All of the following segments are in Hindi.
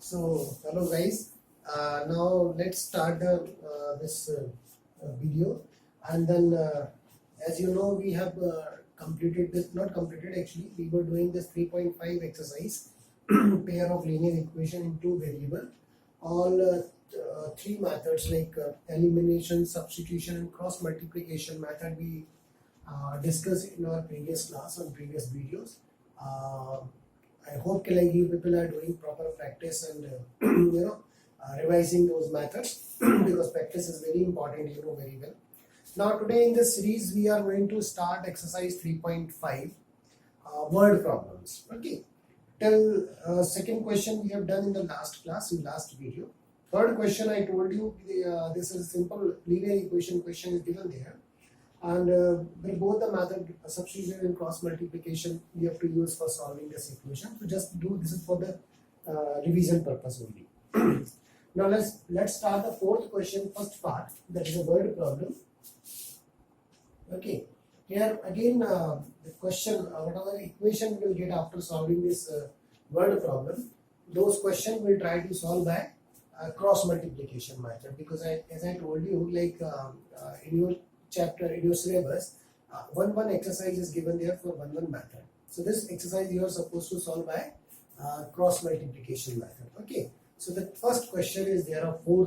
So, hello guys. Now let's start this video, and then as you know, we have completed this. Not completed actually. We were doing this 3.5 exercise, pair of linear equation in two variable. All three methods like elimination, substitution, and cross multiplication method we discussed in our previous class on previous videos. I hope like you people are doing proper practice and revising those methods because practice is very important, you know very well. Now today in this series we are going to start exercise 3.5 word problems. Okay, till second question we have done in the last class, in last video. Third question I told you this is a simple linear equation question is given there, and both the method substitution and cross multiplication we have to use for solving this equation. So just do this is for the revision purpose only. Now let's start the fourth question, first part, that is a word problem. Okay, here again the question whatever equation we will get after solving this word problem, those questions we'll try to solve by cross multiplication method, because as I told you, like in your chapter, in your syllabus, one exercise is given there for one method. So this exercise you are supposed to solve by cross multiplication method. Okay, so the first question is there are four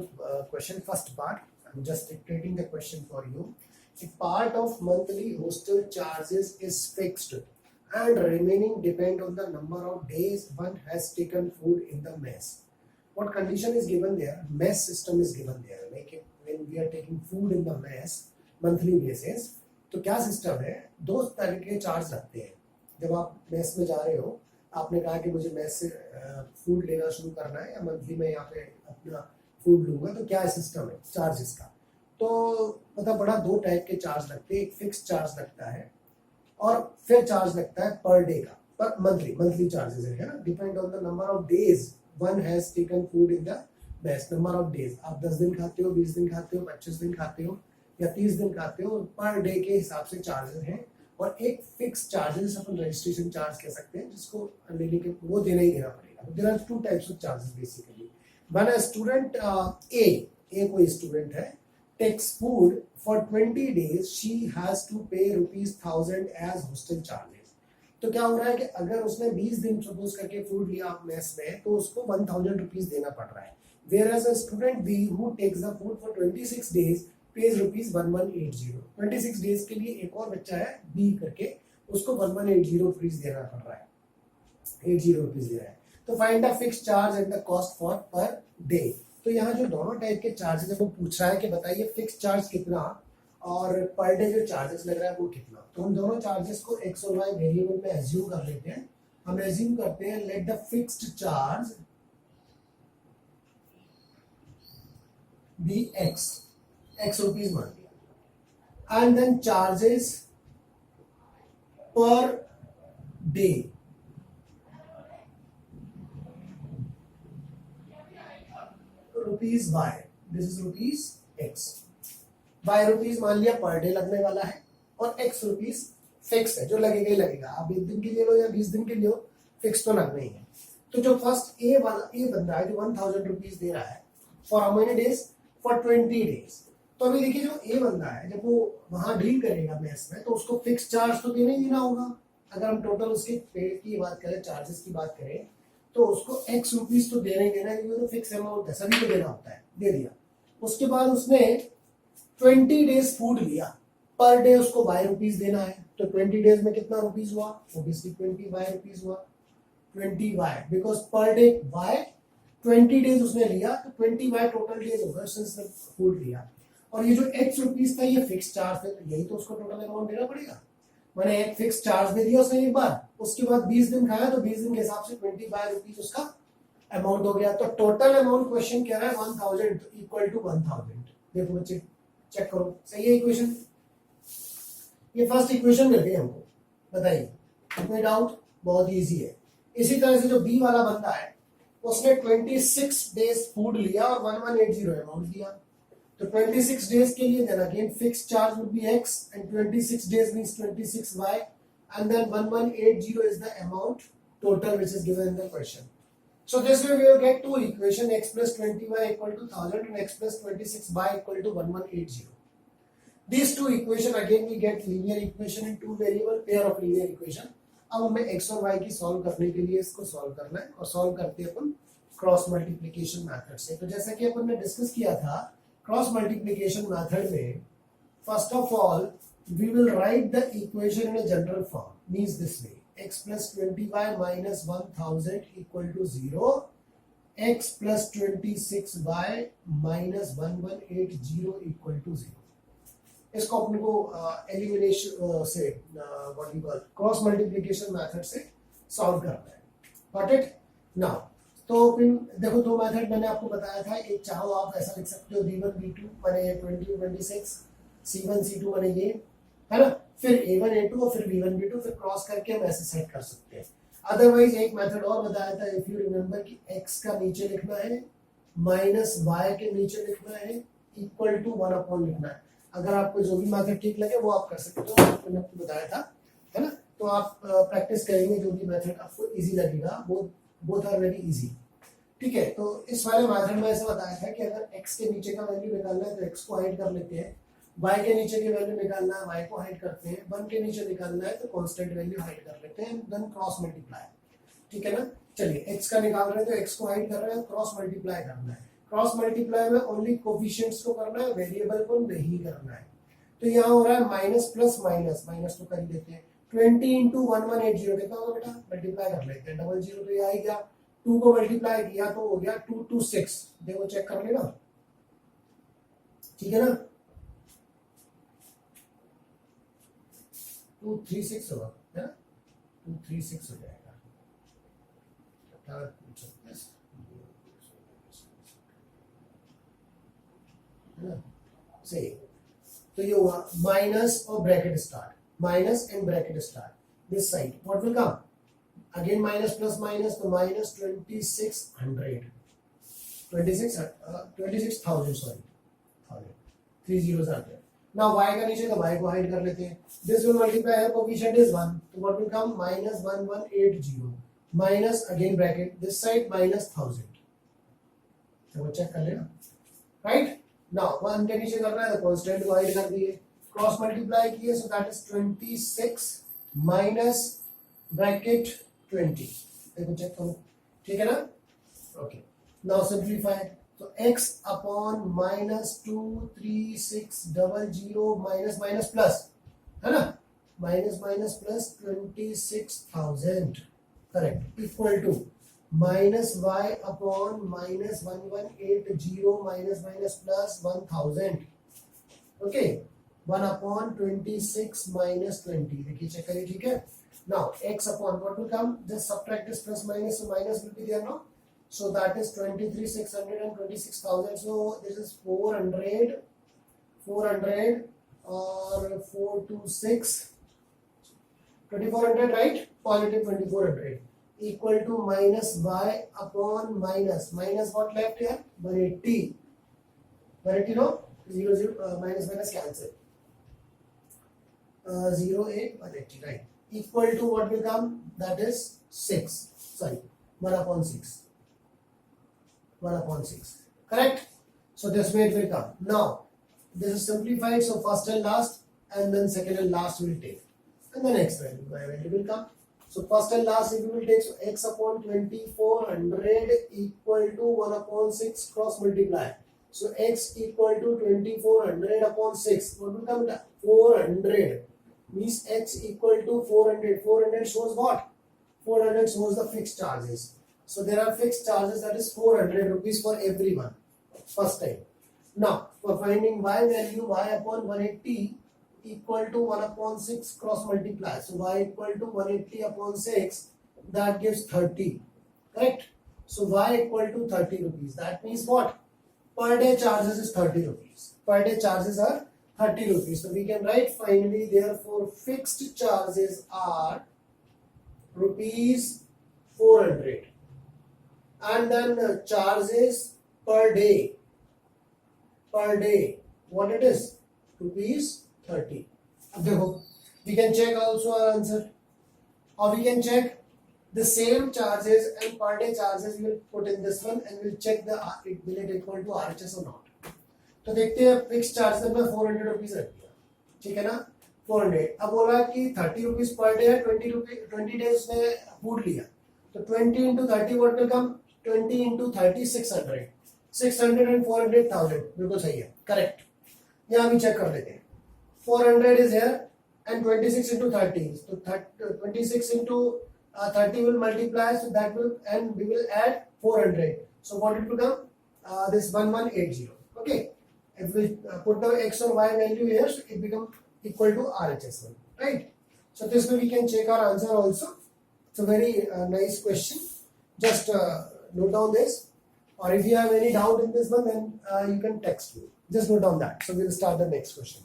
question. First part, I'm just dictating the question for you. If part of monthly hostel charges is fixed and remaining depend on the number of days one has taken food in the mess, what condition is given there? Mess system is given there. Like when we are taking food in the mess monthly basis, तो क्या सिस्टम है, दो तरह के चार्ज लगते हैं. जब आप मेस में जा रहे हो, आपने कहा कि मुझे मेस से फूड लेना शुरू करना है या मंथली में यहाँ पे अपना फूड लूंगा, तो क्या सिस्टम है चार्जेस का. तो मतलब बड़ा दो टाइप के चार्ज लगते हैं. एक फिक्स चार्ज लगता है और फिर चार्ज लगता है पर डे का, पर मंथली चार्जेस है ना, depend on the number of days one has taken food in the mess. Number of days, आप 10 दिन खाते हो, 20 दिन खाते हो, 25 दिन खाते हो या 30 दिन खाते हो, पर डे के हिसाब से चार्जेस हैं. और एक फिक्स चार्जेस अपन रजिस्ट्रेशन चार्ज कह सकते हैं, जिसको लेने के वो देना ही देना पड़ेगा. There are two types of charges basically. One a student ए कोई स्टूडेंट है, takes food for 20 days, she has to pay ₹1000 as hostel charges. तो क्या हो रहा है कि अगर उसने 20 दिन सपोज करके फूड लिया मेस में, तो उसको ₹1000 देना पड़ रहा है. Whereas a student B who takes the food for 26 days pays ₹1180. 26 days के लिए एक और बच्चा है बी करके, उसको ₹1180 देना पड़ रहा है, ₹80 दे रहा है. तो find the fix charge and the cost for per day. तो यहाँ जो दोनों टाइप के चार्जेस है वो पूछ रहा है कि बताइए फिक्स चार्ज कितना और पर डे जो चार्जेस लग रहा है वो कितना. तो हम दोनों चार्जेस को एक्स और वाई वेरिएबल में एज्यूम कर लेते हैं. हम एज्यूम करते हैं let the fixed charge be x rupees मान लिया, and then charges per day rupees y, this is rupees x. y rupees मान लिया पर डे लगने वाला है, और x रुपीज फिक्स है, जो लगेगा ही लगेगा. आप 1 दिन के लिए लो या 20 दिन के लिए हो, फिक्स तो लगना ही है. तो जो फर्स्ट ए बंदा है जो ₹1000 दे रहा है for how many days, for 20 days. तो अभी देखिए जो ए बंदा है, जब वो वहां डील करेगा मेस में, तो उसको फिक्स चार्ज तो देना ही देना होगा. अगर हम टोटल उसके पे की बात करें, चार्जेस की बात करें, तो उसको x रुपीज तो देना ही देना है, तो फिक्स अमाउंट है, सभी को देना होता है, दे दिया. उसके बाद उसने 20 डेज फूड लिया, पर डे उसको y रुपीज देना है. तो 20 डेज में कितना रुपीज हुआ, ओब्वियसली 20 y रुपीज हुआ. 20 y because per day y, 20 days उसने लिया, तो 20 y टोटल डेज होगा सिंस फूड लिया. और ये जो x रुपीज था ये फिक्स चार्ज है, यही तो उसको टोटल अमाउंट देना पड़ेगा. मैंने एक फिक्स चार्ज दे दिया उसने एक बार, उसके बाद 20 दिन खाया, तो 20 दिन के हिसाब से 25 रुपीज उसका अमाउंट हो गया. तो टोटल अमाउंट क्वेश्चन कह रहा है 1000 इक्वल टू 1000. देखो बच्चे चेक करो, सही है इक्वेशन. ये फर्स्ट इक्वेशन मिल गई हमको, बताइए कोई डाउट? बहुत इजी है. इसी तरह से जो बी वाला बंदा है, उसने 26 डेज फूड लिया और 1180 अमाउंट दिया. तो 26 डेज के लिए then again fix charge would be x and 26 days means 26y, and then 1180 is the amount total which is given in the question. So this way we will get two equation, x plus 20y equal to 1000 and x plus 26y equal to 1180. These two equation again we get linear equation in two variable, pair of linear equation. अब हमें x और y की सॉल्व करने के लिए इसको सॉल्व करना है और सॉल्व करते हैं अपन क्रॉस मल्टीप्लिकेशन मेथड से। तो जैसा कि अपन ने डिस्कस किया था क्रॉस मल्टीप्लिकेशन मेथड में, first of all we will write the equation in a general form, means this way, x plus 20y minus 1000 equal to 0, x plus 26y minus 1180 equal to 0. इसको अपन को एलिमिनेशन से what you call cross multiplication method से सॉल्व करना है। Got it? नाउ तो फिर देखो दो मेथड मैंने आपको बताया था, एक चाहो आप ऐसा लिख सकते हो v1 v2 माने 20 26, c1 c2 माने ये है ना, फिर a1 a2 और फिर v1 v2, फिर क्रॉस करके हम ऐसे सेट कर सकते हैं। अदरवाइज एक मेथड और बताया था, इफ यू रिमेंबर, कि x का नीचे लिखना है माइनस y के नीचे लिखना है इक्वल टू 1 अपॉन लिखना है। अगर आपको जो भी मेथड ठीक लगे वो आप कर सकते हो, मैंने आपको बताया था, है ना। तो आप प्रैक्टिस करेंगे, जो भी मेथड आपको इजी लगेगा, वो बोथ आर वेरी इजी। ठीक है, तो इस वाले मेथड में ऐसा बताया था कि अगर x के नीचे का वैल्यू निकालना है तो x को हाइड कर लेते हैं, y के नीचे की वैल्यू निकालना है y को हाइड करते हैं, 1 के नीचे निकालना है तो कांस्टेंट वैल्यू हाइड कर लेते हैं, देन क्रॉस मल्टीप्लाई। ठीक है ना। चलिए x का निकाल रहे हैं तो x को हाइड कर रहे हैं, क्रॉस मल्टीप्लाई करना है। क्रॉस मल्टीप्लाई में ओनली कोफिशिएंट्स को करना है, वेरिएबल को नहीं करना है। तो यहाँ हो रहा है माइनस प्लस माइनस, माइनस तो कर ही देते हैं, 20 इंटू 1180 कितना होगा बेटा, मल्टीप्लाई कर लेते हैं, डबल जीरो तो ये आ गया, 2 को मल्टीप्लाई किया तो हो गया 226, देखो चेक कर लेना। ठीक है ना, 236 होगा, है ना, 236 हो जाएगा। सही, तो ये हुआ माइनस और bracket start, minus and bracket start, this side what will come again minus plus minus, तो माइनस 2600, 26,000 सॉरी, 3 zeros आते हैं। नाउ y का नीचे तो y को हाइड कर लेते हैं, दिस विल मल्टीप्लाई, है कोएफिशिएंट इज 1, तो what will come minus 1180 minus again bracket this side minus 1000, तो चेक कर लेना, राइट। नाउ 1 के नीचे करना है तो कांस्टेंट को हाइड कर दिए, क्रॉस मल्टीप्लाई किए, so that is 26 minus bracket 20, देखो चेक करो, ठीक है ना। ओके, नाउ सिंपलीफाई, तो x upon minus 23600 minus minus plus, है ना, minus minus plus 26,000, correct, equal to minus y upon minus 1180 minus minus plus 1000, okay, 1 upon 26 minus 20, देखिए चेक करिए, ठीक है। Now x upon what will come, just subtract this plus minus, so minus will be there now, so that is 23,600 and 26,000, so this is 400 or 426, 2400, right, positive 2400 equal to minus y upon minus what left here, 180 no, 0 minus cancel, 0 8 180, right, equal to what will come, that is 6, sorry, 1 upon 6, 1 upon 6, correct. So this way it will come. Now this is simplified, so first and last, and then second and last will take, and the next value will come. So first and last if you will take, so x upon 2400 equal to 1 upon 6, cross multiply, so x equal to 2400 upon 6, what will come, 400, means x equal to 400, 400 shows what, 400 shows the fixed charges. So there are fixed charges, that is 400 rupees for everyone, first time. Now for finding y value, y upon 180 equal to 1 upon 6, cross multiply, so y equal to 180 upon 6, that gives 30, correct. So y equal to 30 rupees, that means what, per day charges is 30 rupees, per day charges are 30 rupees. So we can write finally, therefore fixed charges are rupees 400, and then charges per day, what it is, rupees 30. अब देखो, we can check also our answer, or we can check the same charges and per day charges we will put in this one and we'll check the it will it equal to RHS or not. तो देखते हैं फिक्स चार्ज में 400 रुपीज रख दिया, ठीक है ना 400. अब बोला कि 30 रुपीज पर डे है, 20 डेज में फूड लिया तो 20 into 30 what will come, 20 into 30 600 and 400 1000. बिल्कुल सही है, करेक्ट. यहाँ भी चेक कर लेते हैं. 400 is here and 26 into 30, so 26 into 30 will multiply, so that will, and we will add 400, so what it will become, this 1180. Okay, if we put the x or y value here, so it becomes equal to RHS1, right? So this way we can check our answer also. It's a very nice question. Just note down this, or if you have any doubt in this one, then you can text me. Just note down that. So we'll start the next question.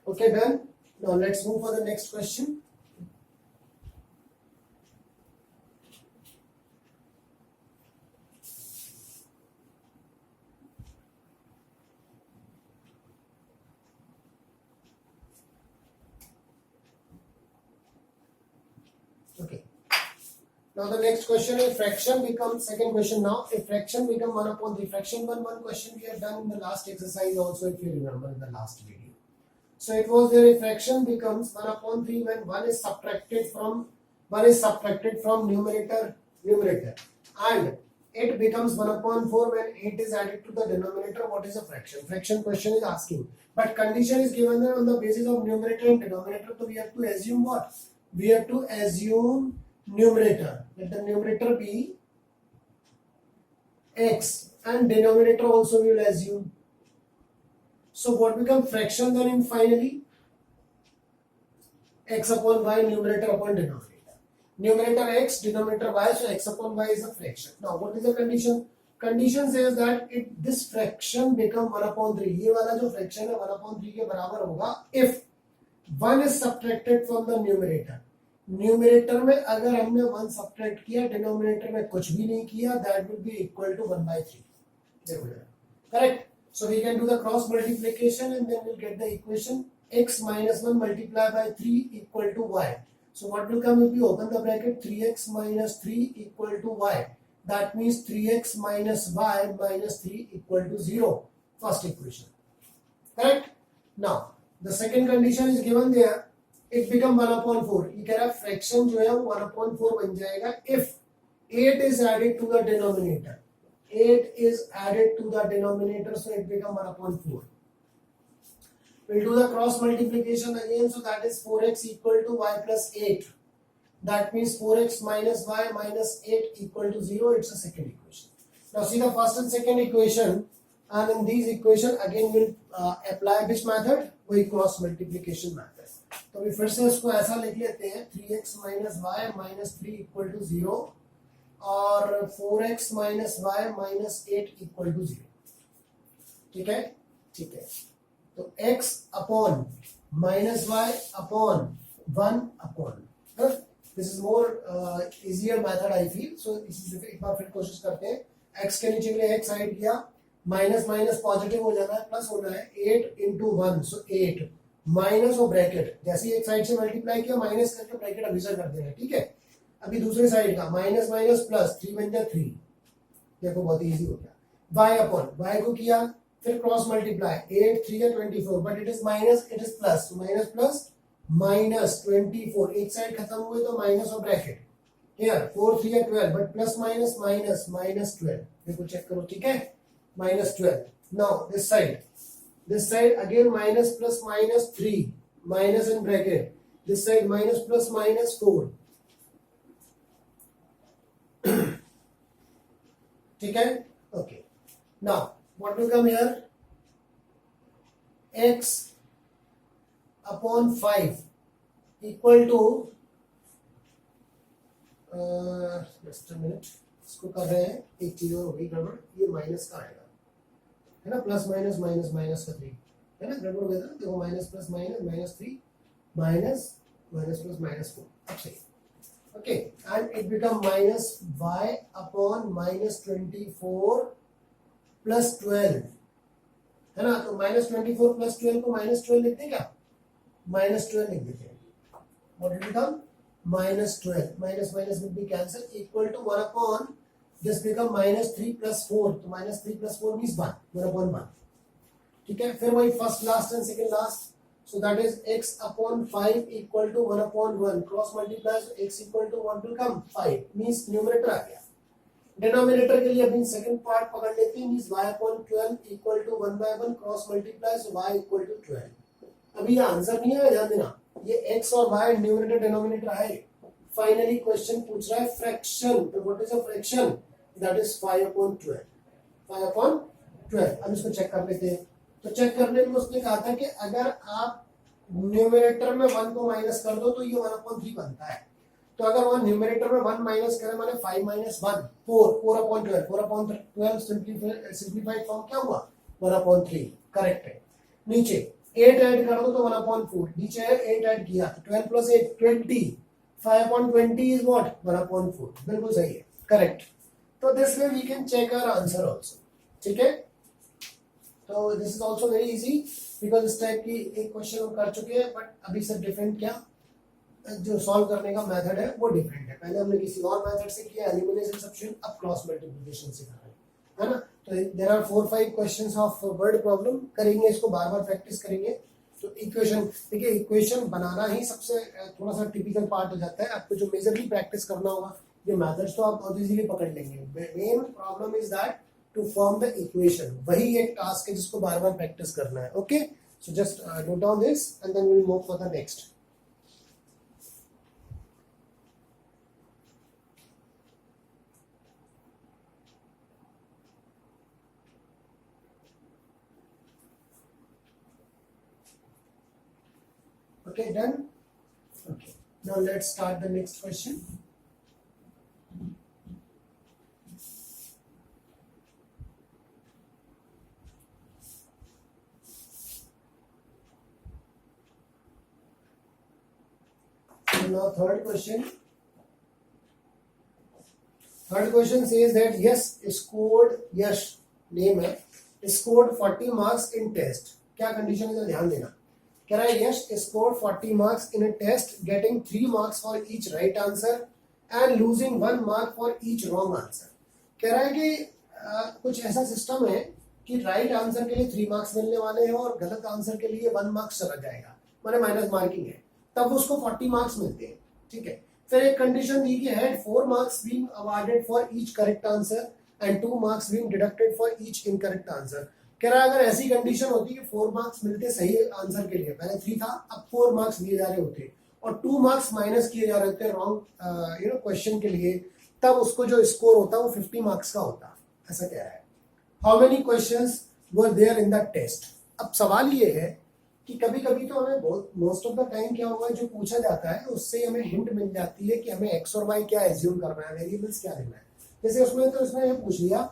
Okay, done. Now let's move for the next question. Okay. Now the next question is fraction becomes, second question now, if fraction become 1 upon 3. Fraction one question we have done in the last exercise also, if you remember in the last video. So it was there, a fraction becomes 1 upon 3 when 1 is subtracted from numerator, and it becomes 1 upon 4 when 8 is added to the denominator. What is a fraction? Fraction question is asking, but condition is given there on the basis of numerator and denominator. So we have to assume what? We have to assume numerator. Let the numerator be x and denominator also we will assume. So what becomes fraction then in finally? X upon y, numerator upon denominator. Numerator x, denominator y, so x upon y is a fraction. Now what is the condition? Condition says that this fraction become 1 upon 3. ये वाला जो fraction है 1 upon 3 के बराबर होगा if 1 is subtracted from the numerator. Numerator में अगर हमने 1 subtract किया, denominator में कुछ भी नहीं किया, that will be equal to 1 by 3. Correct? So we can do the cross multiplication and then we'll get the equation x minus 1 multiplied by 3 equal to y. So what will come if we open the bracket? 3x minus 3 equal to y. That means 3x minus y minus 3 equal to 0. First equation. Correct? Now, the second condition is given there. It become 1 upon 4. You can have fraction जो है 1 upon 4 बन जाएगा if 8 is added to the denominator. 8 is added to the denominator, so it become 1 upon 4. We'll do the cross multiplication again, so that is 4x equal to y plus 8. That means 4x minus y minus 8 equal to 0. It's a second equation. Now see the first and second equation, and in these equation again we'll apply which method? वही cross multiplication method. तो अभी फिर से इसको ऐसा लिख लेते हैं 3x minus y minus 3 equal to 0 और 4x minus y minus 8 equal to 0. ठीक है, ठीक है. तो x upon minus y upon 1 upon. This is more easier method I feel. So एक बार फिर कोशिश करते हैं. x के नीचे के लिए x साइड किया, माइनस माइनस पॉजिटिव हो जाना है, प्लस होना है 8 into 1, so 8 माइनस और ब्रैकेट, जैसे एक साइड से मल्टीप्लाई किया माइनस करके ब्रैकेट हमेशा कर देना. ठीक है. अभी दूसरे साइड का माइनस माइनस प्लस 3 बन जाए 3. देखो बहुत इजी हो गया. y अपॉन y को किया, फिर क्रॉस मल्टीप्लाई 8 3 या 24, but it is minus, it is plus, minus plus minus 24. एक साइड खत्म हुए तो माइनस और ब्रैकेट हियर 4 3 या 12, but plus minus minus minus 12. देखो चेक करो. ठीक है, minus 12. Now this side again minus plus minus 3 minus in bracket, this side minus plus minus 4. ठीक है. Okay, now what will come here? X upon 5 equal to just a minute, इसको कर रहे हैं. एक चीज और होगी गड़बड़, ये माइनस का आएगा है ना, प्लस माइनस माइनस माइनस का 3 है ना, गड़बड़ हो गया था. देखो minus plus minus minus 3 minus minus plus minus 4. अब सही. Okay, and it become minus y upon minus 24 plus 12. है ना, तो -24 प्लस 12 को -12 लिखते हैं क्या, -12 लिख देते हैं, what will become -12, minus minus will be cancel, equal to 1 upon this become -3 plus 4, तो -3 प्लस 4 मींस 1/1, ठीक है। फिर वही first last and second last, so that is x upon 5 equal to 1 upon 1, cross multiply, so x equal to 1 will come 5, means numerator आ गया। डिनोमिनेटर के लिए अभी सेकंड पार्ट पकड़ लेते हैं, means y upon 12 equal to 1/1, cross multiply, so y equal to 12। अभी ये आंसर नहीं है, ध्यान देना, ये x और y न्यूमरेटर डिनोमिनेटर है। फाइनली क्वेश्चन पूछ रहा है फ्रैक्शन, तो what is a fraction, that is 5 upon 12, 5 upon 12। अब इसको चेक कर लेते हैं। तो चेक करने में उसने कहा था कि अगर आप न्यूमरेटर में 1 को माइनस कर दो तो ये 1/3 बनता है। तो अगर वह न्यूमरेटर में 1 माइनस करें माने 5 - 1 4/12, 4/12 सिंप्लीफाइड फॉर्म क्या हुआ 1/3, करेक्ट है। नीचे 8 ऐड कर दो तो 1/4, नीचे है 8 ऐड किया तो 12 + 8 20, 5/20 इज व्हाट 1/4, बिल्कुल सही है, करेक्ट। तो this way we can check our answer also, ठीक है। तो this is also very easy, because इस टाइप की एक क्वेश्चन हम कर चुके हैं, बट अभी सब डिफरेंट, क्या जो सॉल्व करने का मेथड है वो डिफरेंट है। पहले हमने किसी और मेथड से किया एलिमिनेशन सब्स्टिट्यूशन, अब क्रॉस मल्टीप्लिकेशन से कर रहे हैं, है ना। तो there are 4-5 questions of word problem, करेंगे इसको बार बार प्रैक्टिस करेंगे। तो इक्वेशन, देखिए इक्वेशन बनाना ही सबसे थोड़ा सा टिपिकल पार्ट हो जाता है, आपको जो मेजरली प्रैक्टिस करना होगा ये मेथड्स तो आप बहुत इजीली पकड़ लेंगे। Main problem is that to form the equation, वही एक टास्क है जिसको बार बार प्रैक्टिस करना है। Okay, so just note down this and then we will move for the next. Okay, done. Okay, now let's start the next question. Now third question says that Yash scored, Yash name है, scored 40 marks in test। क्या कंडीशन है ध्यान देना। कह रहा है यश scored 40 marks in a test, getting 3 marks for each right answer and losing 1 mark for each wrong answer। कह रहा है कि कुछ ऐसा सिस्टम है कि राइट आंसर के लिए 3 मार्क्स मिलने वाले हैं और गलत आंसर के लिए 1 मार्क्स चला जाएगा, माने माइनस मार्किंग है, तब उसको 40 मार्क्स मिलते हैं, ठीक है। फिर एक कंडीशन दी कि had 4 marks being awarded for each correct answer and 2 marks being deducted for each incorrect answer. कह रहा है अगर ऐसी कंडीशन होती कि 4 मार्क्स मिलते सही आंसर के लिए, पहले 3 था अब 4 मार्क्स दिए जा रहे होते और 2 मार्क्स माइनस किए जा रहे थे रॉन्ग क्वेश्चन के लिए, तब उसको जो स्कोर होता वो 50 मार्क्स का होता, ऐसा कह रहा है। How many questions were there in the test. अब सवाल ये है कि कभी कभी तो हमें बहुत मोस्ट ऑफ द टाइम क्या होगा जो पूछा जाता है उससे हमें हिंट मिल जाती है कि हमें एक्स और वाई क्या एज्यूम करना है, वेरिएबल्स क्या लेना है। जैसे उसमें तो इसने ये पूछ लिया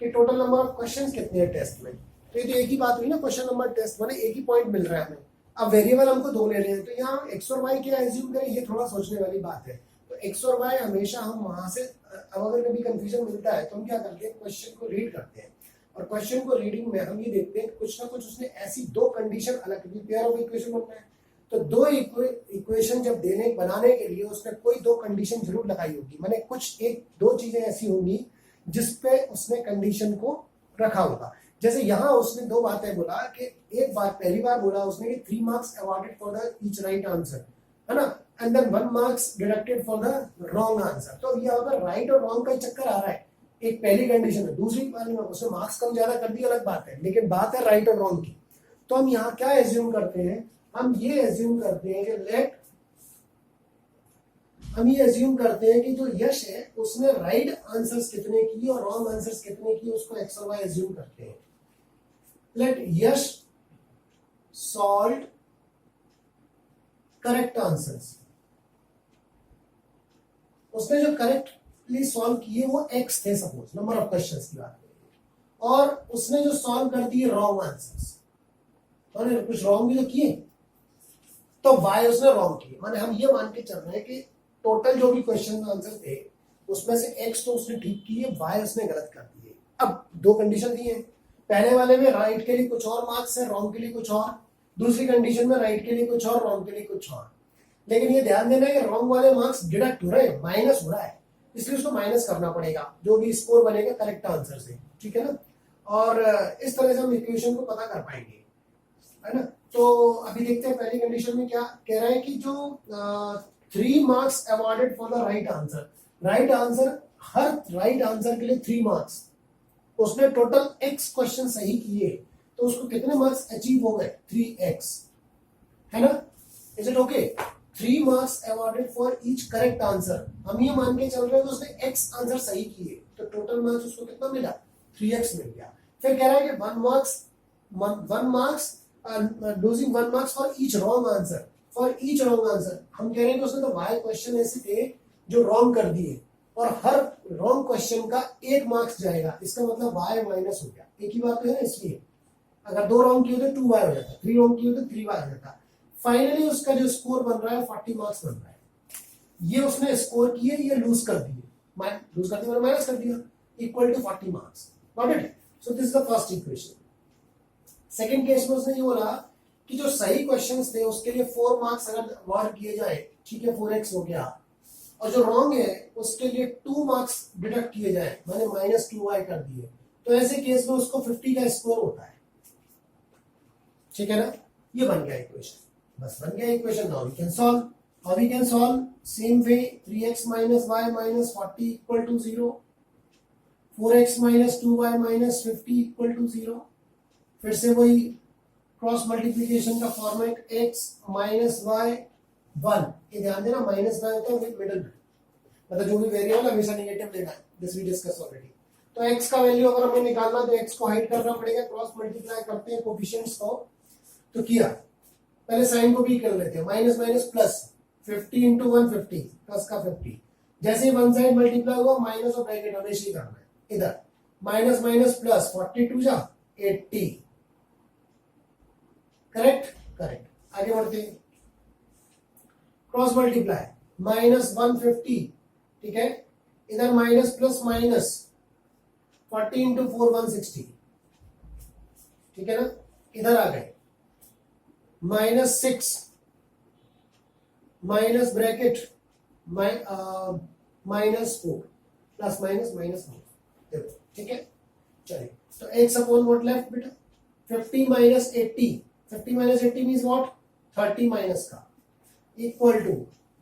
कि टोटल नंबर ऑफ क्वेश्चंस कितने हैं टेस्ट में, तो ये तो एक ही बात हुई ना, क्वेश्चन नंबर टेस्ट माने एक ही पॉइंट मिल रहा है हमें। अब वेरिएबल हमको 2 लेने हैं, तो यहाँ एक्स और वाई क्या एज्यूम करें, ये थोड़ा सोचने वाली बात है। तो एक्स और वाई हमेशा हम वहां से, अब अगर कभी कंफ्यूजन मिलता है तो हम क्या करते हैं, क्वेश्चन को रीड करते हैं और क्वेश्चन को रीडिंग में हम ये देखते हैं कुछ ना कुछ उसने ऐसी 2 कंडीशन अलग, पेयर ऑफ इक्वेशन बनना है तो 2 इक्वेशन जब बनाने के लिए उसने कोई 2 कंडीशन जरूर लगाई होगी, माने कुछ 1-2 चीजें ऐसी होंगी जिसपे उसने कंडीशन को रखा होगा। जैसे यहाँ उसने 2 बातें बोला कि एक बात पहली बार बोला उसने कि 3 marks awarded for the each right answer, है ना, and then 1 marks deducted for the wrong answer. तो यहाँ पर राइट और रॉन्ग का चक्कर आ रहा है, एक पहली कंडीशन है, दूसरी वाली में उसने मार्क्स कम ज्यादा कर दिया अलग बात है, लेकिन बात है राइट और रॉन्ग की। तो हम यहाँ क्या एज्यूम करते हैं, हम ये एज्यूम करते हैं कि हम ये एज्यूम करते हैं कि जो यश है उसने राइट आंसर्स कितने किए और रॉन्ग आंसर्स कितने किए उसको एक्स और वाई एज्यूम करते हैं। लेट यश सॉल्व करेक्ट आंसर्स, उसने जो करेक्टली सॉल्व किए वो एक्स थे, सपोज नंबर ऑफ क्वेश्चंस की बात करें, और उसने जो सॉल्व कर दिए रॉन्ग आंसर्स, माने कुछ रॉन्ग भी तो किए, तो वाई उसने रॉन्ग किए। माने हम ये मान के चल रहे हैं कि टोटल जो भी क्वेश्चन आंसर थे उसमें से एक्स तो उसने ठीक किए, वाई उसने गलत कर दिए। अब 2 कंडीशन दी है, पहले वाले में राइट के लिए कुछ और मार्क्स है, रॉन्ग के लिए कुछ और, दूसरी कंडीशन में राइट के लिए कुछ और, रॉन्ग के लिए कुछ और। लेकिन ये ध्यान देना है कि रॉन्ग वाले मार्क्स डिडक्ट हो रहे हैं, माइनस हो रहा है, इसलिए उसको माइनस करना पड़ेगा जो भी स्कोर बनेगा करेक्ट आंसर से, ठीक है ना। और इस तरह से हम इक्वेशन को पता कर पाएंगे, है ना। तो अभी देखते हैं पहली कंडीशन में क्या कह रहा है कि जो 3 marks awarded for the right answer, right answer, her right answer के लिए 3 मार्क्स, उसने टोटल x क्वेश्चन सही किए तो उसको कितने मार्क्स अचीव हो गए, 3x, है ना। Is it okay? 3 marks awarded for each correct answer, हम ये मान के चल रहे हैं कि उसने x आंसर सही किए तो टोटल मार्क्स उसको कितना मिला, 3x मिल गया। फिर कह रहा है कि 1 marks losing 1 marks for each wrong answer, for each wrong answer। हम कह रहे हैं कि उसने तो y क्वेश्चन ऐसे थे जो रॉन्ग कर दिए और हर रॉन्ग क्वेश्चन का 1 मार्क्स जाएगा, इसका मतलब y माइनस हो गया, एक ही बात है ना। इसलिए अगर 2 रॉन्ग किए तो 2y हो जाता, 3 रॉन्ग किए तो 3y हो जाता। फाइनली उसका जो स्कोर बन रहा है 40 मार्क्स बन रहा है। ये उसने स्कोर किए, ये लूज कर दिए, लूज कर दिया माइनस कर दिया, equal to 40 marks. Got it? So this is the first equation. Second case में उसने ये बोला कि जो सही क्वेश्चंस थे उसके लिए 4 मार्क्स अगर अवार्ड किए जाए, ठीक है, 4x हो गया, और जो रॉन्ग है उसके लिए 2 मार्क्स डिडक्ट किए जाए, मैंने -2y कर दिए, तो ऐसे केस में उसको 50 का स्कोर होता है, ठीक है ना। ये बन गया इक्वेशन, बस बन गया equation. Now we can solve, how we can solve, same way, 3x - y - 40 = 0, 4x - 2y - 50 = 0। फिर से वही क्रॉस मल्टीप्लिकेशन का फॉर्मेट, x - y 1, ये ध्यान देना माइनस y होता है मिडिल में, मतलब जो भी वेरिएबल हमेशा नेगेटिव लेना है, दिस वी डिस्कस ऑलरेडी। तो x का वैल्यू अगर हमें निकालना तो x को हाइड करना पड़ेगा, क्रॉस मल्टीप्लाई करते हैं कोफिशिएंट्स को, तो किया, पहले साइन को भी कर लेते हैं, माइनस माइनस प्लस, 50 × 150 प्लस का 50, जैसे ही वन साइड मल्टीप्लाई हुआ माइनस और ब्रैकेट हमेशा ही करना है, इधर माइनस माइनस प्लस, 42 जा 80, करेक्ट, करेक्ट। आगे बढ़ते हैं, क्रॉस मल्टीप्लाई, -150, ठीक है, इधर माइनस प्लस माइनस, 40 × 4 160, ठीक है ना। इधर आ गए -6 minus bracket -4 plus minus minus, देखो, ठीक है। चलिए, तो x/, व्हाट लेफ्ट बेटा, 50 - 80, 50 - 80 मीन्स व्हाट, 30 माइनस का, इक्वल टू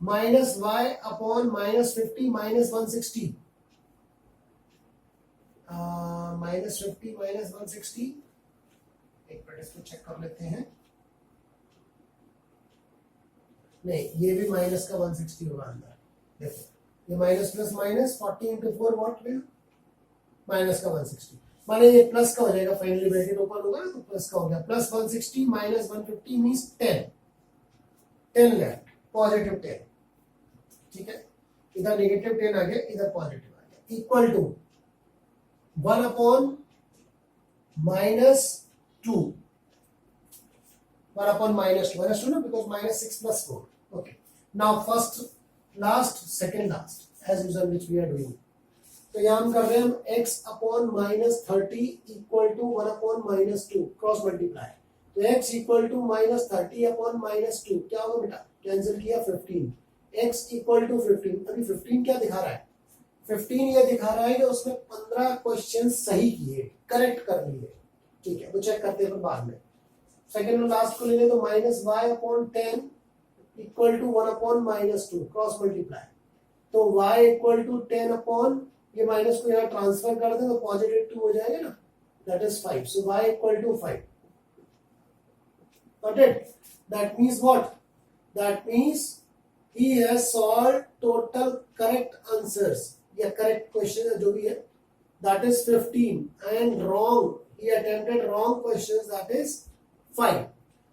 -y/, -50 - 160, -50 - 160, एक मिनट इसको चेक कर लेते हैं, नहीं ये भी माइनस का 160 होगा अंदर, देखो ये माइनस प्लस माइनस, 40 × 4 व्हाट में माइनस का 160, माने ये प्लस का हो जाएगा, फाइनली ब्रैकेट ओपन होगा ना तो प्लस का हो गया, प्लस 160 - 150 मींस 10 लेफ्ट, पॉजिटिव 10, ठीक है, इधर नेगेटिव 10 आ गया, इधर पॉजिटिव आ गया, इक्वल टू 1/-2, 1/-2 ना, because -6 + 4, okay। now first last second last as usual which we are doing, तो यहां हम कर रहे हैं हम x/-30 equal to 1/-2, cross multiply, तो x इक्वल टू -30/-2 क्या होगा बेटा, कैंसिल किया 15, x इक्वल टू 15, अभी 15 क्या दिखा रहा है, 15 ये दिखा रहा है कि उसने 15 क्वेश्चन सही किए, करेक्ट कर लिए, ठीक है, वो चेक करते हैं बाद में। सेकंड और लास्ट को ले ले तो -y/10 equal to 1/-2, cross multiply, तो y इक्वल टू 10 ये माइनस को यहाँ ट्रांसफर कर दे तो पॉजिटिव 2 हो जाएगा ना, that is 5, so y equal to 5, got it. That means what, that means he has solved total correct answers या करेक्ट क्वेश्चन जो भी है, that is 15 and wrong, he attempted wrong questions, that is 5।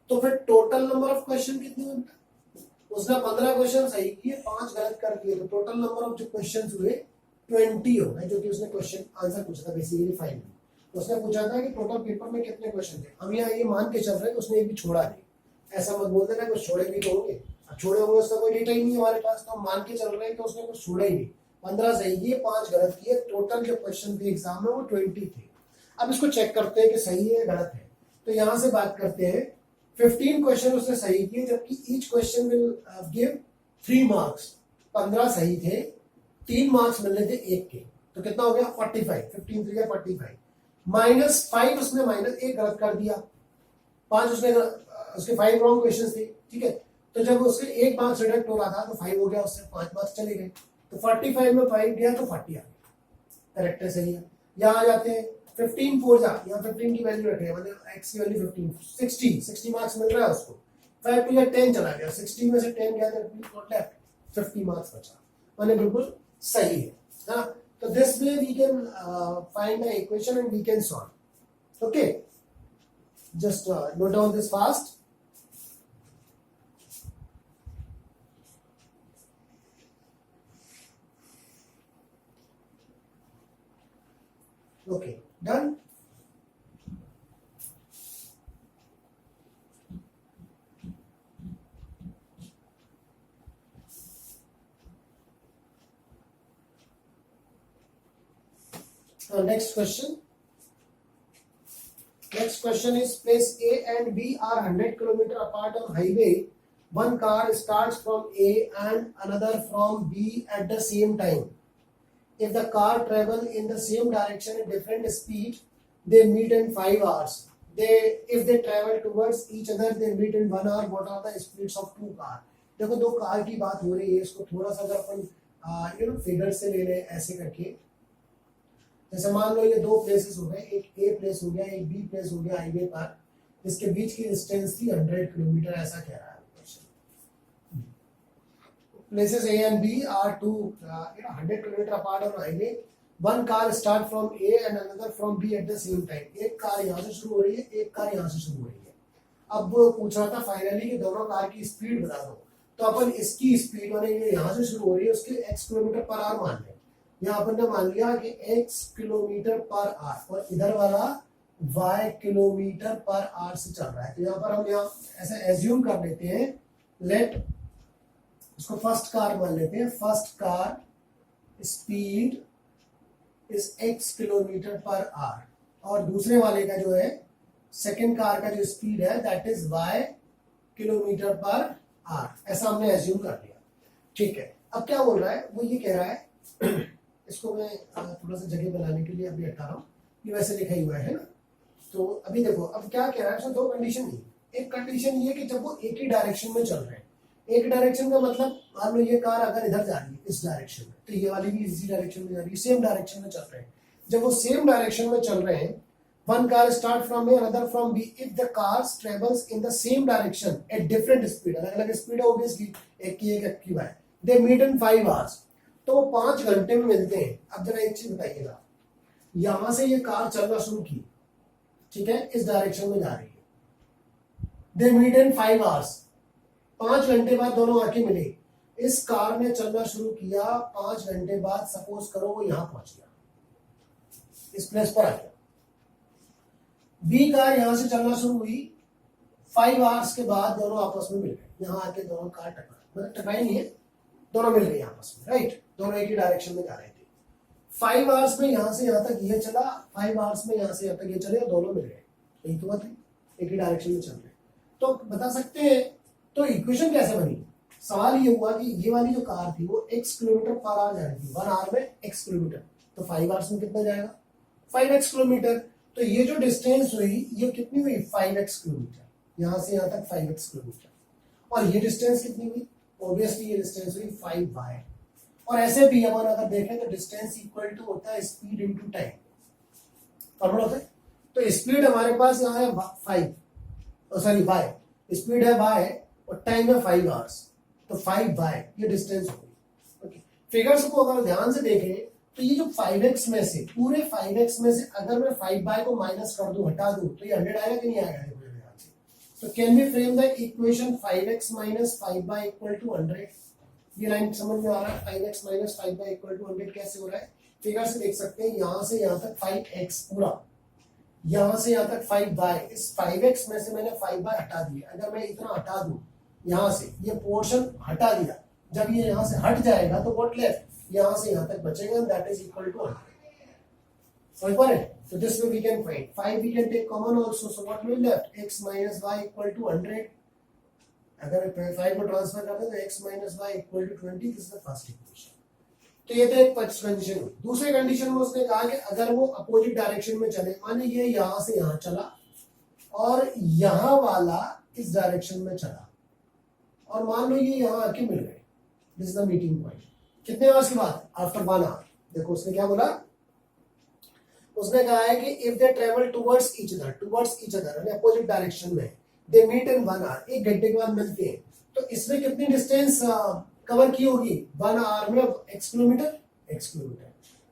तो फिर टोटल नंबर ऑफ क्वेश्चन कितने होंगे, उसने 15 क्वेश्चन सही किए, 5 गलत कर दिए, तो टोटल नंबर ऑफ जो क्वेश्चन हुए 20 हो गए, जो कि उसने क्वेश्चन आंसर पूछा था बेसिकली 5 में। उसने पूछा था कि टोटल पेपर में कितने क्वेश्चन थे, हम यहाँ ये मान के चल रहे हैं कि उसने एक भी छोड़ा नहीं, ऐसा मत बोल देना कुछ छोड़े भी तो होंगे, छोड़े होंगे उसका कोई डेटा ही नहीं है हमारे पास, तो हम मान के चल रहे हैं कि उसने कुछ छोड़ा ही नहीं, 15 सही किए, 5 गलत किए, टोटल जो क्वेश्चन थे एग्जाम में वो 20 थे। अब इसको चेक करते हैं कि सही है गलत है। तो यहां से बात करते हैं 15 क्वेश्चन उसने सही किए, जबकि each question will give 3 marks. 15 सही थे, 3 मार्क्स मिलने थे एक के, तो कितना हो गया 45, 15 3 45 -5 उसने माइनस एक गलत कर दिया, 5 उसने उसके 5 रॉन्ग क्वेश्चन थे, ठीक है। तो जब उसके 1 मार्क्स रिडक्ट हो रहा था तो 5 हो गया, उससे 5 मार्क्स चले गए, तो 45 में 5 दिया तो 40 आ गया, करेक्ट है, सही है। यहाँ आ जाते हैं 15 4 जा, यहाँ 15 की वैल्यू रखे, मतलब x की वैल्यू 15, 60 मार्क्स मिल रहा है उसको, 5 टू 10 चला गया, 60 में से 10 गया तो लेफ्ट 50 मार्क्स बचा, मैंने बिल्कुल सही है ना। तो this way we can find the equation and we can solve. Okay, just note down this fast. Okay, done. Next question. Next question is, place A and B are 100 km apart on highway. One car starts from A and another from B at the same time. If the car travel in the same direction at different speed, they meet in 5 hours. If they travel towards each other, they meet in 1 hour. What are the speeds of 2 car? देखो दो कार की बात हो रही है, इसको थोड़ा सा अगर अपन फिगर से ले लें ऐसे करके, जैसे मान लो ये 2 प्लेसेस हो गए, एक ए प्लेस हो गया, एक बी प्लेस हो गया हाईवे पर, इसके बीच की डिस्टेंस थी 100 किलोमीटर, ऐसा कह रहा है question. Places A and B are 100 kilometre apart on highway, one car start from A and another from B at the same time. एक कार यहाँ से शुरू हो रही है, एक कार यहाँ से शुरू हो रही है। अब वो पूछ रहा था फाइनली कि दोनों कार की स्पीड बता दो, तो अपन इसकी स्पीड माने यहाँ से शुरू हो रही है, उसके x किलोमीटर पर आवर मान लें। यहाँ अपन ने मान लिया कि x किलोमीटर पर आवर और इधर वाला y किलोमीटर पर आवर से चल रहा है, तो यहाँ पर हम यहाँ ऐसे एज्यूम कर लेते हैं, लेट उसको फर्स्ट कार मान लेते हैं, first car speed is x kilometre per hour, और दूसरे वाले का जो है सेकेंड कार का जो स्पीड है that is y kilometre per hour, ऐसा हमने एज्यूम कर लिया, ठीक है। अब क्या बोल रहा है, वो ये कह रहा है इसको मैं थोड़ा सा जगह बनाने के लिए अभी हटा रहा हूँ, ये वैसे लिखा ही हुआ है ना। तो अभी देखो अब क्या कह रहा है, दो कंडीशन नहीं, एक कंडीशन ये कि जब वो एक ही डायरेक्शन में चल रहे हैं, एक डायरेक्शन का मतलब मान लो ये कार अगर इधर जा रही है इस डायरेक्शन में, तो ये वाली भी इसी डायरेक्शन में जा रही है, सेम डायरेक्शन में चल रहे हैं। जब वो सेम डायरेक्शन में चल रहे हैं, one car start from A another from B, if the cars travels in the same direction at different speed, अलग अलग स्पीड है ऑब्वियसली, एक की बाय, दे मीट इन 5 आवर्स, तो वो 5 घंटे में मिलते हैं। अब जरा एक चीज बताइएगा, यहां से ये कार चलना शुरू की, ठीक है, इस डायरेक्शन में जा रही है, दे मीट इन 5 आवर्स, 5 घंटे बाद दोनों आके मिले। इस कार ने चलना शुरू किया, 5 घंटे बाद सपोज करो वो यहां पहुंच गया, इस प्लेस पर आ गया। बी कार यहां से चलना शुरू हुई, 5 आवर्स के बाद दोनों आपस में मिल गए, यहां आके दोनों कार टकराई नहीं है, दोनों मिल गए आपस में, राइट, दोनों एक ही डायरेक्शन में जा रहे थे। 5 आवर्स में यहां से यहां तक ये चला, 5 आवर्स में यहां से यहां तक ये चले और दोनों मिल गए, यही तो बात है, एक ही डायरेक्शन में चल रहे। तो बता सकते हैं, तो इक्वेशन कैसे बनी, सवाल ये हुआ कि ये वाली जो कार थी वो x किलोमीटर पर आवर जा रही थी, 1 आवर में x किलोमीटर, तो 5 आवर्स में कितना जाएगा 5x किलोमीटर, तो ये जो डिस्टेंस हुई ये कितनी हुई 5x किलोमीटर, यहां से यहां तक 5x किलोमीटर, और ये डिस्टेंस कितनी हुई, ऑब्वियसली ये डिस्टेंस हुई 5y। और ऐसे भी अपन अगर देखें तो डिस्टेंस इक्वल टू होता है स्पीड इनटू टाइम, फॉर्मूला होता है। तो स्पीड हमारे पास यहाँ है 5, सॉरी y, स्पीड है y और टाइम है 5 आवर्स, तो 5y ये डिस्टेंस होगी। ओके, फिगर्स को अगर ध्यान से देखें तो ये जो 5x में से, पूरे 5x में से अगर मैं 5y को माइनस कर दूं, हटा दूं, तो ये 100 आएगा कि नहीं आएगा, देखो ध्यान से। तो can we frame the equation 5x minus 5y equal to 100, ये लाइन समझ में आ रहा है, 5x minus 5y equal to 100 कैसे हो रहा है, फिगर से देख सकते हैं, यहां से यहां तक 5x पूरा, यहां से यहां तक 5y, इस 5x में से मैंने 5y हटा दिया, अगर मैं इतना हटा दूं यहां से, ये पोर्शन हटा दिया, जब ये यहां से हट जाएगा तो व्हाट लेफ्ट, यहां से यहां तक बचेगा, दैट इज इक्वल टू 100। समझ पा रहे? So this way we can find 5 we can take common also, so what will left? X minus y equal to 100. अगर 5 को ट्रांसफर करते हैं तो x minus y equal to 20. This is the first equation. तो ये तो एक फर्स्ट कंडीशन हुई. दूसरे कंडीशन में उसने कहा कि अगर वो अपोजिट डायरेक्शन में चले, माने ये यहां से यहां चला और यहां वाला इस डायरेक्शन में चला और मान लो ये यहां आके मिल गए. This is the meeting point. कितने आवर्स के बाद? After 1 hour. देखो उसने क्या बोला, उसने कहा है कि if they travel towards each other यानी अपोजिट डायरेक्शन में, दे मीट इन 1 आवर, 1 घंटे के बाद मिलते हैं, तो इसमें कितनी डिस्टेंस कवर की होगी? 1 आवर में x किलोमीटर,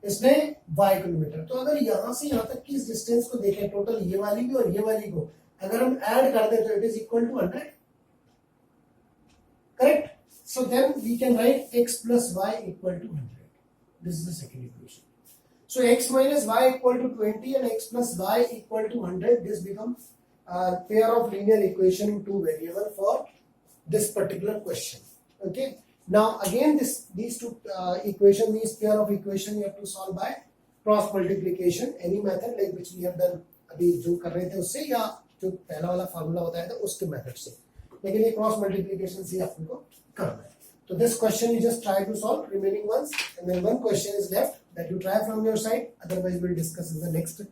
इसने y किलोमीटर. तो अगर यहां से यहां तक की इस डिस्टेंस को देखें, टोटल ये वाली भी और ये वाली को अगर हम ऐड कर दें तो it is equal to 100. Correct? So then we can write x plus y equal to 100. This is the second equation. So x minus y equal to 20 and x plus y equal to 100. This becomes a pair of linear equation in two variable for this particular question. Okay. Now again these two equation, these pair of equation you have to solve by cross multiplication. Any method like which we have done अभी जो कर रहे थे उससे या जो पहला वाला फार्मूला बताया था उसके मेथड से, लेकिन ये क्रॉस मल्टीप्लिकेशन से आपको करना है. So this question you just try to solve remaining ones, and then one question is left that you try from your side. Otherwise we'll discuss in the next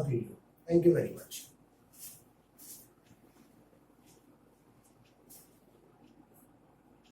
video. Thank you very much.